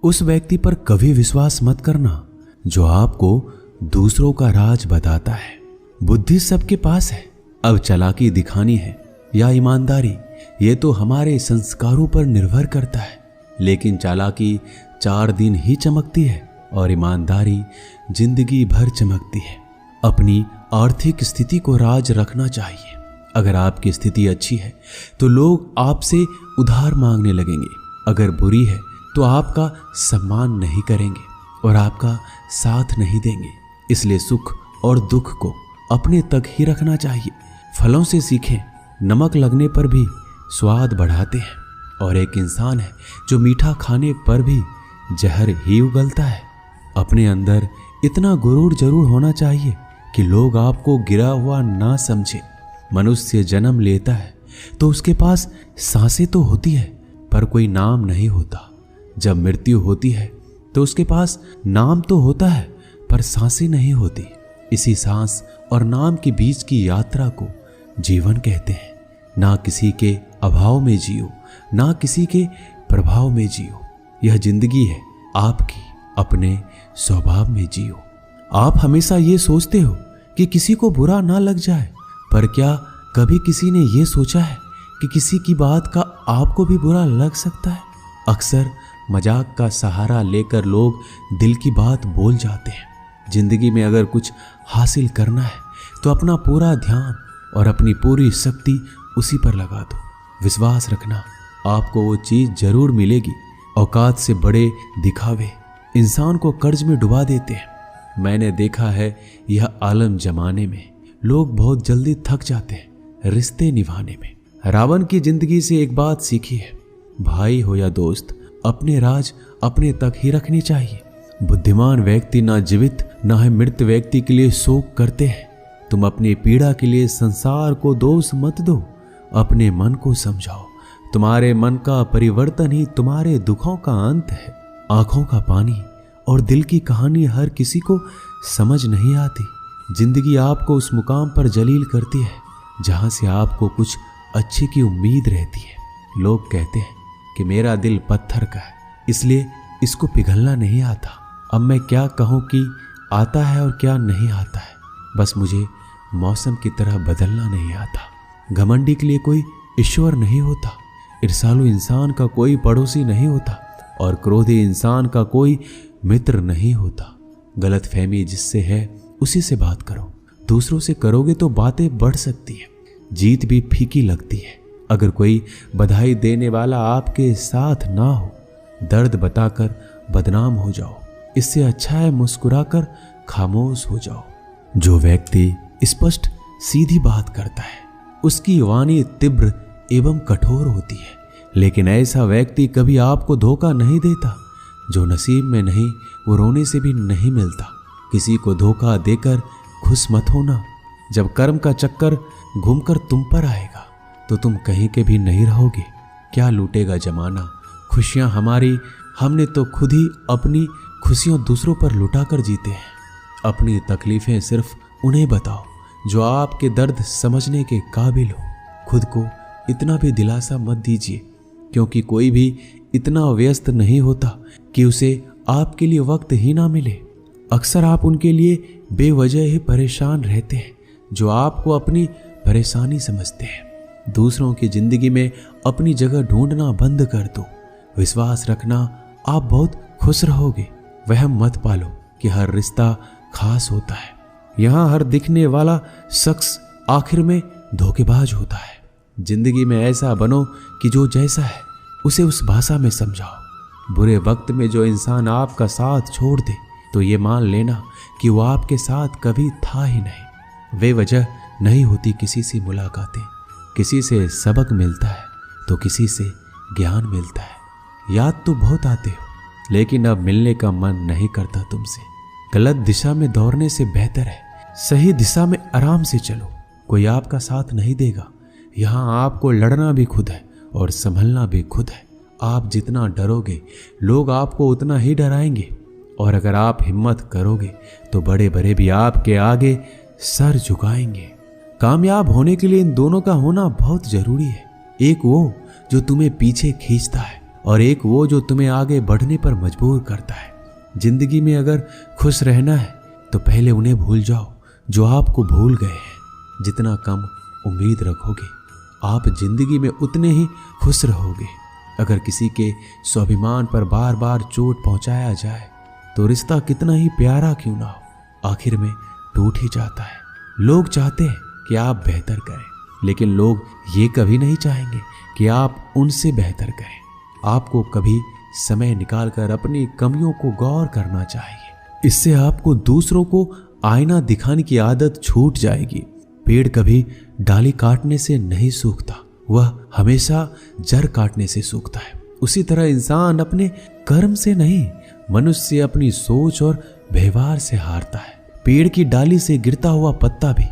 उस व्यक्ति पर कभी विश्वास मत करना जो आपको दूसरों का राज बताता है। बुद्धि सबके पास है, अब चालाकी दिखानी है या ईमानदारी, ये तो हमारे संस्कारों पर निर्भर करता है। लेकिन चालाकी 4 दिन ही चमकती है और ईमानदारी जिंदगी भर चमकती है। अपनी आर्थिक स्थिति को राज रखना चाहिए। अगर आपकी स्थिति अच्छी है तो लोग आपसे उधार मांगने लगेंगे, अगर बुरी है तो आपका सम्मान नहीं करेंगे और आपका साथ नहीं देंगे। इसलिए सुख और दुख को अपने तक ही रखना चाहिए। फलों से सीखें, नमक लगने पर भी स्वाद बढ़ाते हैं, और एक इंसान है जो मीठा खाने पर भी जहर ही उगलता है। अपने अंदर इतना गुरूर जरूर होना चाहिए कि लोग आपको गिरा हुआ ना समझे। मनुष्य जन्म लेता है तो उसके पास सांसें तो होती है पर कोई नाम नहीं होता। जब मृत्यु होती है तो उसके पास नाम तो होता है पर सांसें नहीं होती। इसी सांस और नाम के बीच की यात्रा को जीवन कहते हैं। ना किसी के अभाव में जियो, ना किसी के प्रभाव में जियो। यह जिंदगी है आपकी, अपने स्वभाव में जियो। आप हमेशा ये सोचते हो कि किसी को बुरा ना लग जाए, पर क्या कभी किसी ने ये सोचा है कि किसी की बात का आपको भी बुरा लग सकता है? अक्सर मजाक का सहारा लेकर लोग दिल की बात बोल जाते हैं। जिंदगी में अगर कुछ हासिल करना है तो अपना पूरा ध्यान और अपनी पूरी शक्ति उसी पर लगा दो। विश्वास रखना, आपको वो चीज जरूर मिलेगी। औकात से बड़े दिखावे इंसान को कर्ज में डुबा देते हैं। मैंने देखा है यह आलम जमाने में लोग बहुत जल्दी थक जाते हैं रिश्ते निभाने में। रावण की जिंदगी से एक बात सीखी है, भाई हो या दोस्त, अपने राज अपने तक ही रखनी चाहिए। बुद्धिमान व्यक्ति ना जीवित ना है मृत व्यक्ति के लिए शोक करते हैं। तुम अपनी पीड़ा के लिए संसार को दोष मत दो, अपने मन को समझाओ। तुम्हारे मन का परिवर्तन ही तुम्हारे दुखों का अंत है। आंखों का पानी और दिल की कहानी हर किसी को समझ नहीं आती। जिंदगी आपको उस मुकाम पर जलील करती है जहां से आपको कुछ अच्छे की उम्मीद रहती है। लोग कहते हैं कि मेरा दिल पत्थर का है, इसलिए इसको पिघलना नहीं आता। अब मैं क्या कहूं कि आता है और क्या नहीं आता है, बस मुझे मौसम की तरह बदलना नहीं आता। घमंडी के लिए कोई ईश्वर नहीं होता, ईर्ष्यालु इंसान का कोई पड़ोसी नहीं होता और क्रोधी इंसान का कोई मित्र नहीं होता। गलतफहमी जिससे है उसी से बात करो। दूसरों से करोगे तो बातें बढ़ सकती है, जीत भी फीकी लगती है। अगर कोई बधाई देने वाला आपके साथ ना हो, दर्द बताकर बदनाम हो जाओ। इससे अच्छा है मुस्कुराकर खामोश हो जाओ। जो व्यक्ति स्पष्ट सीधी बात करता है उसकी वाणी तीव्र एवं कठोर होती है, लेकिन ऐसा व्यक्ति कभी आपको धोखा नहीं देता। जो नसीब में नहीं वो रोने से भी नहीं मिलता। किसी को धोखा देकर खुश मत होना। जब कर्म का चक्कर घूमकर तुम पर आएगा तो तुम कहीं के भी नहीं रहोगे। क्या लूटेगा जमाना खुशियां हमारी, हमने तो खुद ही अपनी खुशियां दूसरों पर लुटाकर जीते हैं। अपनी तकलीफें सिर्फ उन्हें बताओ जो आपके दर्द समझने के काबिल हो। खुद को इतना भी दिलासा मत दीजिए, क्योंकि कोई भी इतना व्यस्त नहीं होता कि उसे आपके लिए वक्त ही ना मिले। अक्सर आप उनके लिए बेवजह ही परेशान रहते हैं जो आपको अपनी परेशानी समझते हैं। दूसरों की जिंदगी में अपनी जगह ढूंढना बंद कर दो। विश्वास रखना आप बहुत खुश रहोगे। वहम मत पालो कि हर रिश्ता खास होता है। यहाँ हर दिखने वाला शख्स आखिर में धोखेबाज होता है। जिंदगी में ऐसा बनो कि जो जैसा है उसे उस भाषा में समझाओ। बुरे वक्त में जो इंसान आपका साथ छोड़ दे तो ये मान लेना कि वो आपके साथ कभी था ही नहीं। बेवजह नहीं होती किसी से मुलाकातें। किसी से सबक मिलता है तो किसी से ज्ञान मिलता है। याद तो बहुत आते हो, लेकिन अब मिलने का मन नहीं करता तुमसे। गलत दिशा में दौड़ने से बेहतर है सही दिशा में आराम से चलो। कोई आपका साथ नहीं देगा। यहाँ आपको लड़ना भी खुद है और संभलना भी खुद है। आप जितना डरोगे लोग आपको उतना ही डराएंगे, और अगर आप हिम्मत करोगे तो बड़े बड़े भी आपके आगे सर झुकाएंगे। कामयाब होने के लिए इन दोनों का होना बहुत जरूरी है। एक वो जो तुम्हें पीछे खींचता है और एक वो जो तुम्हें आगे बढ़ने पर मजबूर करता है। जिंदगी में अगर खुश रहना है तो पहले उन्हें भूल जाओ जो आपको भूल गए हैं। जितना कम उम्मीद रखोगे आप जिंदगी में उतने ही खुश रहोगे। अगर किसी के स्वाभिमान पर बार बार चोट पहुंचाया जाए तो रिश्ता कितना ही प्यारा क्यों ना हो, आखिर में टूट ही जाता है। लोग चाहते हैं कि आप बेहतर करें, लेकिन लोग ये कभी नहीं चाहेंगे कि आप उनसे बेहतर करें। आपको कभी समय निकालकर अपनी कमियों को गौर करना चाहिए। इससे आपको दूसरों को आईना दिखाने की आदत छूट जाएगी। पेड़ कभी डाली काटने से नहीं सूखता, वह हमेशा जड़ काटने से सूखता है। उसी तरह इंसान अपने कर्म से नहीं, मनुष्य अपनी सोच और व्यवहार से हारता है। पेड़ की डाली से गिरता हुआ पत्ता भी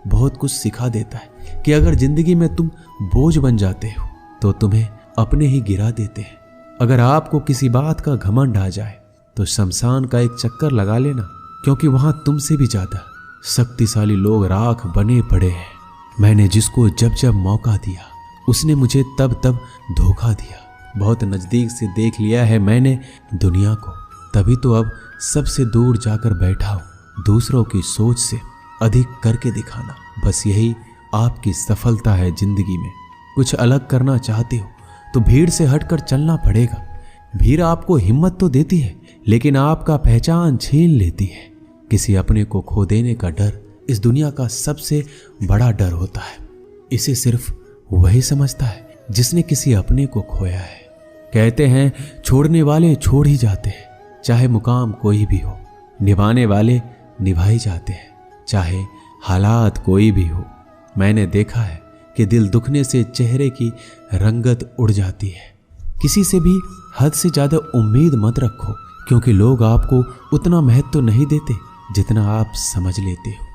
बहुत कुछ सिखा देता है कि अगर जिंदगी में तुम बोझ बन जाते हो तो तुम्हें अपने ही गिरा देते हैं। अगर आपको किसी बात का घमंड आ जाए तो शमशान का एक चक्कर लगा लेना, क्योंकि वहां तुमसे भी ज्यादा शक्तिशाली लोग राख बने पड़े हैं। मैंने जिसको जब जब मौका दिया उसने मुझे तब तब धोखा दिया। बहुत नजदीक से देख लिया है मैंने दुनिया को, तभी तो अब सबसे दूर जाकर बैठा हूं। दूसरों की सोच से अधिक करके दिखाना, बस यही आपकी सफलता है। जिंदगी में कुछ अलग करना चाहते हो तो भीड़ से हटकर चलना पड़ेगा। भीड़ आपको हिम्मत तो देती है, लेकिन आपका पहचान छीन लेती है। किसी अपने को खो देने का डर इस दुनिया का सबसे बड़ा डर होता है। इसे सिर्फ वही समझता है जिसने किसी अपने को खोया है। कहते हैं छोड़ने वाले छोड़ ही जाते हैं, चाहे मुकाम कोई भी हो। निभाने वाले निभाए जाते हैं, चाहे हालात कोई भी हो। मैंने देखा है कि दिल दुखने से चेहरे की रंगत उड़ जाती है। किसी से भी हद से ज्यादा उम्मीद मत रखो, क्योंकि लोग आपको उतना महत्व तो नहीं देते जितना आप समझ लेते हो।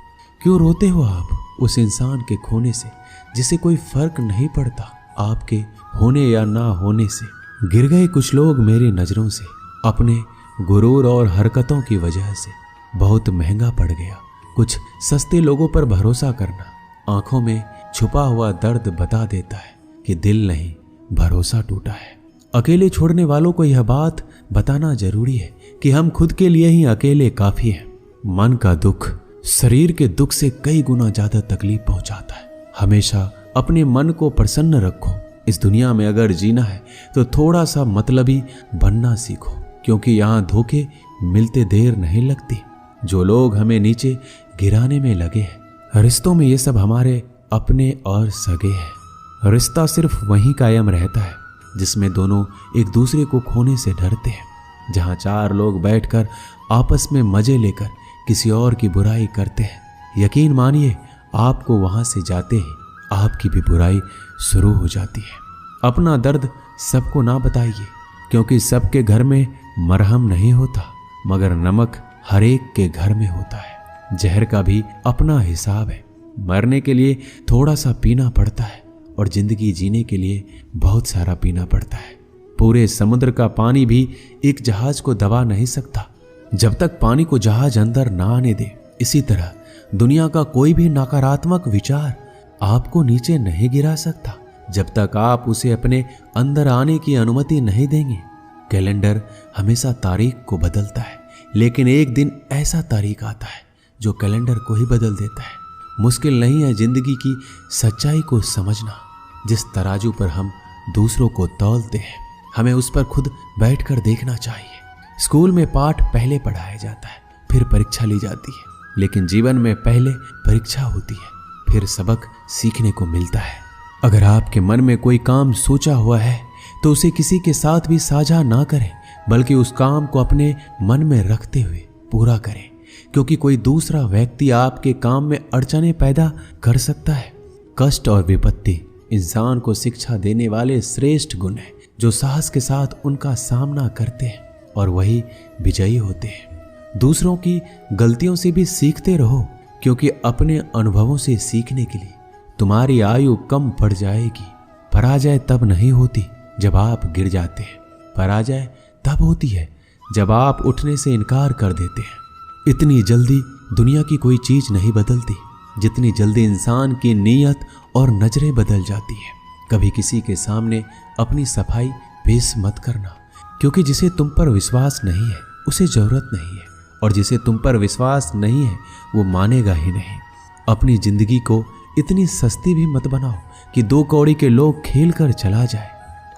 क्यों रोते हो आप उस इंसान के खोने से जिसे कोई फर्क नहीं पड़ता आपके होने या ना होने से। गिर गए कुछ लोग मेरी नजरों से अपने गुरूर और हरकतों की वजह से। बहुत महंगा पड़ गया कुछ सस्ते लोगों पर भरोसा करना। आंखों में छुपा हुआ दर्द बता देता है कि दिल नहीं, भरोसा टूटा है। अकेले छोड़ने वालों को यह बात बताना जरूरी है कि हम खुद के लिए ही अकेले काफी हैं। मन का दुख शरीर के दुख से कई गुना ज्यादा तकलीफ पहुंचाता है। हमेशा अपने मन को प्रसन्न रखो। इस दुनिया में अगर जीना है तो थोड़ा सा मतलबी बनना सीखो, क्योंकि यहाँ धोखे मिलते देर नहीं लगती। जो लोग हमें नीचे गिराने में लगे हैं, रिश्तों में ये सब हमारे अपने और सगे हैं। रिश्ता सिर्फ वहीं कायम रहता है जिसमें दोनों एक दूसरे को खोने से डरते हैं। जहाँ चार लोग बैठकर आपस में मजे लेकर किसी और की बुराई करते हैं, यकीन मानिए आपको वहां से जाते ही आपकी भी बुराई शुरू हो जाती है। अपना दर्द सबको ना बताइए, क्योंकि सबके घर में मरहम नहीं होता, मगर नमक हर एक के घर में होता है। जहर का भी अपना हिसाब है। मरने के लिए थोड़ा सा पीना पड़ता है और जिंदगी जीने के लिए बहुत सारा पीना पड़ता है। पूरे समुद्र का पानी भी एक जहाज को दबा नहीं सकता जब तक पानी को जहाज अंदर ना आने दे। इसी तरह दुनिया का कोई भी नकारात्मक विचार आपको नीचे नहीं गिरा सकता जब तक आप उसे अपने अंदर आने की अनुमति नहीं देंगे। कैलेंडर हमेशा तारीख को बदलता है, लेकिन एक दिन ऐसा तारीख आता है जो कैलेंडर को ही बदल देता है। मुश्किल नहीं है जिंदगी की सच्चाई को समझना। जिस तराजू पर हम दूसरों को तौलते हैं, हमें उस पर खुद बैठकर देखना चाहिए। स्कूल में पाठ पहले पढ़ाया जाता है, फिर परीक्षा ली जाती है, लेकिन जीवन में पहले परीक्षा होती है, फिर सबक सीखने को मिलता है। अगर आपके मन में कोई काम सोचा हुआ है तो उसे किसी के साथ भी साझा ना करें, बल्कि उस काम को अपने मन में रखते हुए पूरा करें, क्योंकि कोई दूसरा व्यक्ति आपके काम में अड़चने पैदा कर सकता है। कष्ट और विपत्ति इंसान को शिक्षा देने वाले श्रेष्ठ गुण हैं, जो साहस के साथ उनका सामना करते हैं और वही विजयी होते हैं। दूसरों की गलतियों से भी सीखते रहो, क्योंकि अपने अनुभवों से सीखने के लिए तुम्हारी आयु कम पड़ जाएगी। पराजय तब नहीं होती जब आप गिर जाते हैं, पराजय तब होती है जब आप उठने से इनकार कर देते हैं। इतनी जल्दी दुनिया की कोई चीज नहीं बदलती जितनी जल्दी इंसान की नीयत और नजरें बदल जाती है। कभी किसी के सामने अपनी सफाई पेश मत करना, क्योंकि जिसे तुम पर विश्वास नहीं है उसे जरूरत नहीं है, और जिसे तुम पर विश्वास नहीं है वो मानेगा ही नहीं। अपनी जिंदगी को इतनी सस्ती भी मत बनाओ कि 2 कौड़ी के लोग खेल कर चला जाए।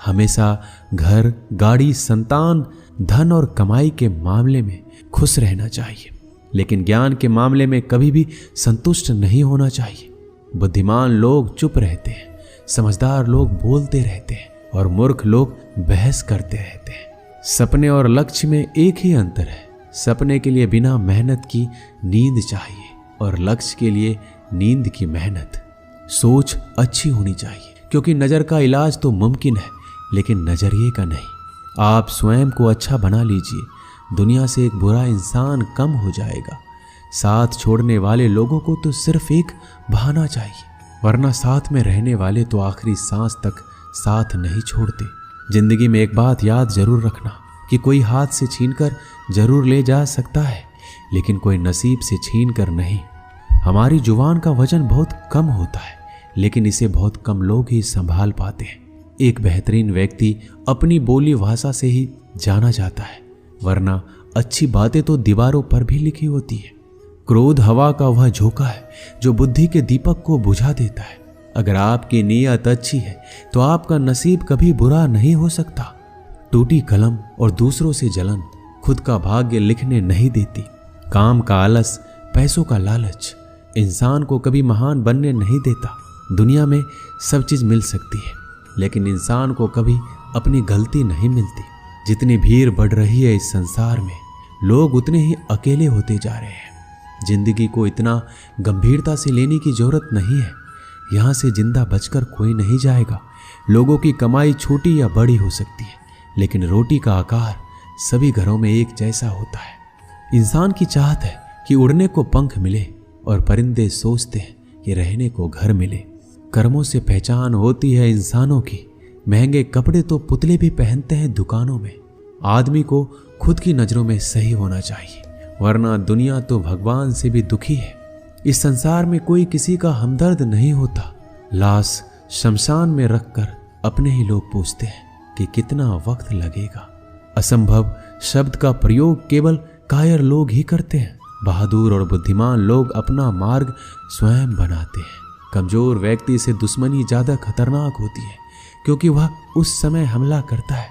हमेशा घर, गाड़ी, संतान, धन और कमाई के मामले में खुश रहना चाहिए, लेकिन ज्ञान के मामले में कभी भी संतुष्ट नहीं होना चाहिए। बुद्धिमान लोग चुप रहते हैं, समझदार लोग बोलते रहते हैं और मूर्ख लोग बहस करते रहते हैं। सपने और लक्ष्य में एक ही अंतर है। सपने के लिए बिना मेहनत की नींद चाहिए और लक्ष्य के लिए नींद की मेहनत। सोच अच्छी होनी चाहिए, क्योंकि नजर का इलाज तो मुमकिन है लेकिन नजरिए का नहीं। आप स्वयं को अच्छा बना लीजिए, दुनिया से एक बुरा इंसान कम हो जाएगा। साथ छोड़ने वाले लोगों को तो सिर्फ एक बहाना चाहिए, वरना साथ में रहने वाले तो आखिरी सांस तक साथ नहीं छोड़ते। जिंदगी में एक बात याद जरूर रखना कि कोई हाथ से छीनकर जरूर ले जा सकता है, लेकिन कोई नसीब से छीनकर नहीं। हमारी जुबान का वजन बहुत कम होता है, लेकिन इसे बहुत कम लोग ही संभाल पाते हैं। एक बेहतरीन व्यक्ति अपनी बोली भाषा से ही जाना जाता है, वरना अच्छी बातें तो दीवारों पर भी लिखी होती है। क्रोध हवा का वह झोंका है जो बुद्धि के दीपक को बुझा देता है। अगर आपकी नीयत अच्छी है तो आपका नसीब कभी बुरा नहीं हो सकता। टूटी कलम और दूसरों से जलन खुद का भाग्य लिखने नहीं देती। काम का आलस, पैसों का लालच इंसान को कभी महान बनने नहीं देता। दुनिया में सब चीज मिल सकती है, लेकिन इंसान को कभी अपनी गलती नहीं मिलती। जितनी भीड़ बढ़ रही है इस संसार में, लोग उतने ही अकेले होते जा रहे हैं। जिंदगी को इतना गंभीरता से लेने की जरूरत नहीं है। यहाँ से जिंदा बचकर कोई नहीं जाएगा। लोगों की कमाई छोटी या बड़ी हो सकती है, लेकिन रोटी का आकार सभी घरों में एक जैसा होता है। इंसान की चाहत है कि उड़ने को पंख मिले, और परिंदे सोचते हैं कि रहने को घर मिले। कर्मों से पहचान होती है इंसानों की। महंगे कपड़े तो पुतले भी पहनते हैं दुकानों में। आदमी को खुद की नजरों में सही होना चाहिए, वरना दुनिया तो भगवान से भी दुखी है। इस संसार में कोई किसी का हमदर्द नहीं होता। लाश शमशान में रखकर अपने ही लोग पूछते हैं कि कितना वक्त लगेगा। असंभव शब्द का प्रयोग केवल कायर लोग ही करते हैं। बहादुर और बुद्धिमान लोग अपना मार्ग स्वयं बनाते हैं। कमजोर व्यक्ति से दुश्मनी ज्यादा खतरनाक होती है, क्योंकि वह उस समय हमला करता है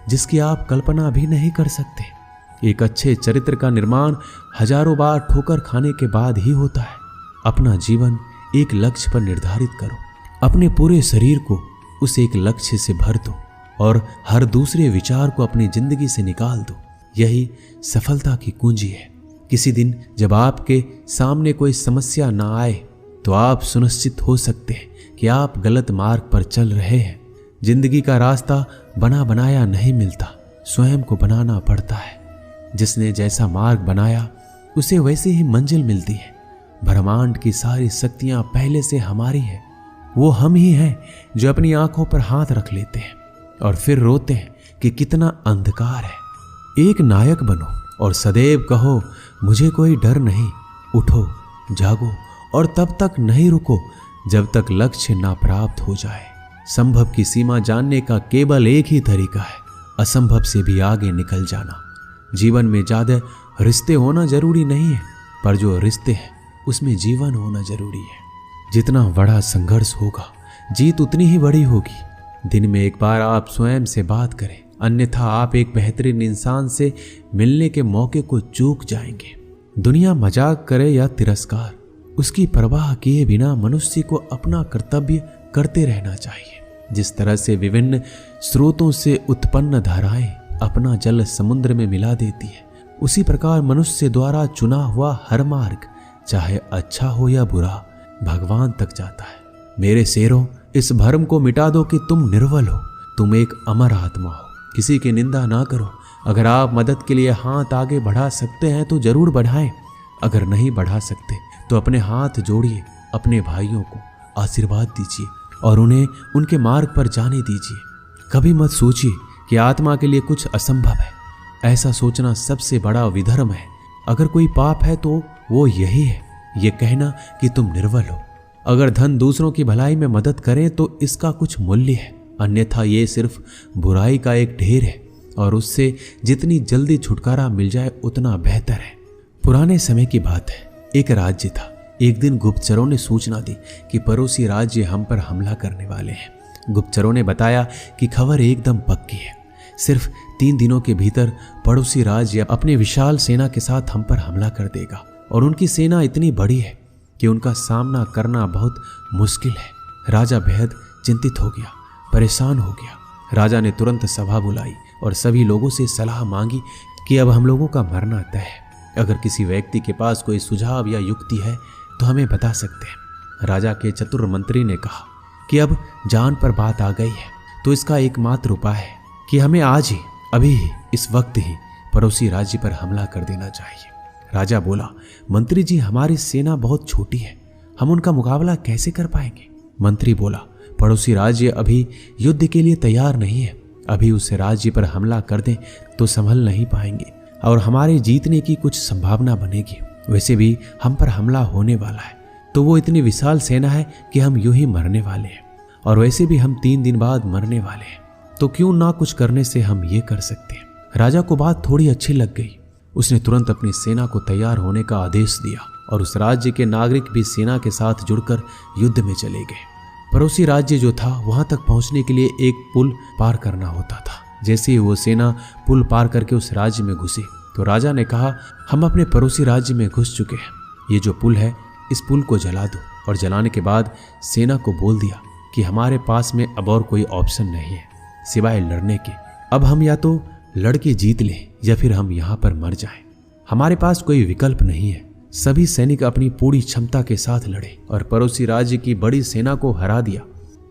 जिसकी आप कल्पना भी नहीं कर सकते। एक अच्छे चरित्र का निर्माण हजारों बार ठोकर खाने के बाद ही होता है। अपना जीवन एक लक्ष्य पर निर्धारित करो। अपने पूरे शरीर को उस एक लक्ष्य से भर दो और हर दूसरे विचार को अपनी जिंदगी से निकाल दो। यही सफलता की कुंजी है। किसी दिन जब आपके सामने कोई समस्या ना आए तो आप सुनिश्चित हो सकते हैं कि आप गलत मार्ग पर चल रहे हैं। जिंदगी का रास्ता बना बनाया नहीं मिलता, स्वयं को बनाना पड़ता है। जिसने जैसा मार्ग बनाया उसे वैसे ही मंजिल मिलती है। ब्रह्मांड की सारी शक्तियां पहले से हमारी है। वो हम ही हैं जो अपनी आंखों पर हाथ रख लेते हैं और फिर रोते हैं कि कितना अंधकार है। एक नायक बनो और सदैव कहो मुझे कोई डर नहीं। उठो, जागो और तब तक नहीं रुको जब तक लक्ष्य ना प्राप्त हो जाए। संभव की सीमा जानने का केवल एक ही तरीका है, असंभव से भी आगे निकल जाना। जीवन में ज्यादा रिश्ते होना जरूरी नहीं है, पर जो रिश्ते हैं उसमें जीवन होना जरूरी है। जितना बड़ा संघर्ष होगा जीत उतनी ही बड़ी होगी। दिन में एक बार आप स्वयं से बात करें, अन्यथा आप एक बेहतरीन इंसान से मिलने के मौके को चूक जाएंगे। दुनिया मजाक करे या तिरस्कार, उसकी परवाह किए बिना मनुष्य को अपना कर्तव्य करते रहना चाहिए। जिस तरह से विभिन्न स्रोतों से उत्पन्न धाराएं अपना जल समुद्र में मिला देती है, उसी प्रकार मनुष्य द्वारा चुना हुआ हर मार्ग, चाहे अच्छा हो या बुरा, भगवान तक जाता है। मेरे शेरों, इस भ्रम को मिटा दो कि तुम निर्बल हो। तुम एक अमर आत्मा हो। किसी की निंदा ना करो। अगर आप मदद के लिए हाथ आगे बढ़ा सकते हैं तो जरूर बढ़ाएं। अगर नहीं बढ़ा सकते तो अपने हाथ जोड़िए, अपने भाइयों को आशीर्वाद दीजिए और उन्हें उनके मार्ग पर जाने दीजिए। कभी मत सोचिए कि आत्मा के लिए कुछ असंभव है। ऐसा सोचना सबसे बड़ा विधर्म है। अगर कोई पाप है तो वो यही है, ये कहना कि तुम निर्बल हो। अगर धन दूसरों की भलाई में मदद करे तो इसका कुछ मूल्य है। अन्यथा ये सिर्फ बुराई का एक ढेर है और उससे जितनी जल्दी छुटकारा मिल जाए उतना बेहतर है। पुराने समय की बात है, एक राज्य था। एक दिन गुप्तचरों ने सूचना दी कि पड़ोसी राज्य हम पर हमला करने वाले हैं। गुप्तचरों ने बताया कि खबर एकदम पक्की है, सिर्फ 3 दिनों के भीतर पड़ोसी राज्य अपने विशाल सेना के साथ हम पर हमला कर देगा और उनकी सेना इतनी बड़ी है कि उनका सामना करना बहुत मुश्किल है। राजा बेहद चिंतित हो गया, परेशान हो गया। राजा ने तुरंत सभा बुलाई और सभी लोगों से सलाह मांगी कि अब हम लोगों का मरना तय है। अगर किसी व्यक्ति के पास कोई सुझाव या युक्ति है तो हमें बता सकते हैं। राजा के चतुर मंत्री ने कहा कि अब जान पर बात आ गई है तो इसका एकमात्र उपाय है कि हमें आज ही, अभी ही, इस वक्त ही पड़ोसी राज्य पर हमला कर देना चाहिए। राजा बोला, मंत्री जी, हमारी सेना बहुत छोटी है, हम उनका मुकाबला कैसे कर पाएंगे? मंत्री बोला, पड़ोसी राज्य अभी युद्ध के लिए तैयार नहीं है। अभी उस राज्य पर हमला कर दें तो संभल नहीं पाएंगे और हमारे जीतने की कुछ संभावना बनेगी। वैसे भी हम पर हमला होने वाला है तो वो इतनी विशाल सेना है कि हम यूं ही मरने वाले हैं और वैसे भी हम 3 दिन बाद मरने वाले हैं, तो क्यों ना कुछ करने से हम ये कर सकते हैं। राजा को बात थोड़ी अच्छी लग गई। उसने तुरंत अपनी सेना को तैयार होने का आदेश दिया और उस राज्य के नागरिक भी सेना के साथ जुड़कर युद्ध में चले गए। पड़ोसी राज्य जो था वहां तक पहुंचने के लिए एक पुल पार करना होता था। जैसे ही वो सेना पुल पार करके उस राज्य में घुसी तो राजा ने कहा, हम अपने पड़ोसी राज्य में घुस चुके हैं, ये जो पुल है इस पुल को जला दो। और जलाने के बाद सेना को बोल दिया कि हमारे पास में अब और कोई ऑप्शन नहीं है सिवाय लड़ने के। अब हम या तो लड़के जीत लें या फिर हम यहाँ पर मर जाएं। हमारे पास कोई विकल्प नहीं है। सभी सैनिक अपनी पूरी क्षमता के साथ लड़े और पड़ोसी राज्य की बड़ी सेना को हरा दिया।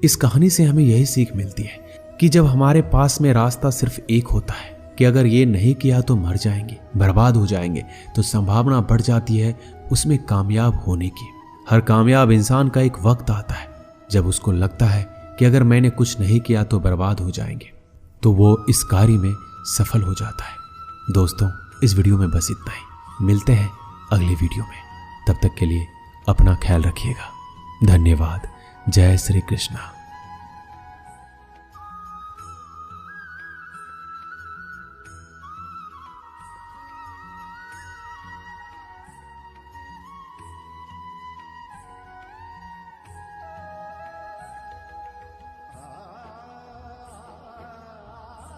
इस कहानी से हमें यही सीख मिलती है कि जब हमारे पास में रास्ता सिर्फ एक होता है कि अगर ये नहीं किया तो मर जाएंगे, बर्बाद हो जाएंगे, तो संभावना बढ़ जाती है उसमें कामयाब होने की। हर कामयाब इंसान का एक वक्त आता है जब उसको लगता है कि अगर मैंने कुछ नहीं किया तो बर्बाद हो जाएंगे, तो वो इस कार्य में सफल हो जाता है। दोस्तों, इस वीडियो में बस इतना ही। मिलते हैं अगली वीडियो में। तब तक के लिए अपना ख्याल रखिएगा। धन्यवाद। जय श्री कृष्णा।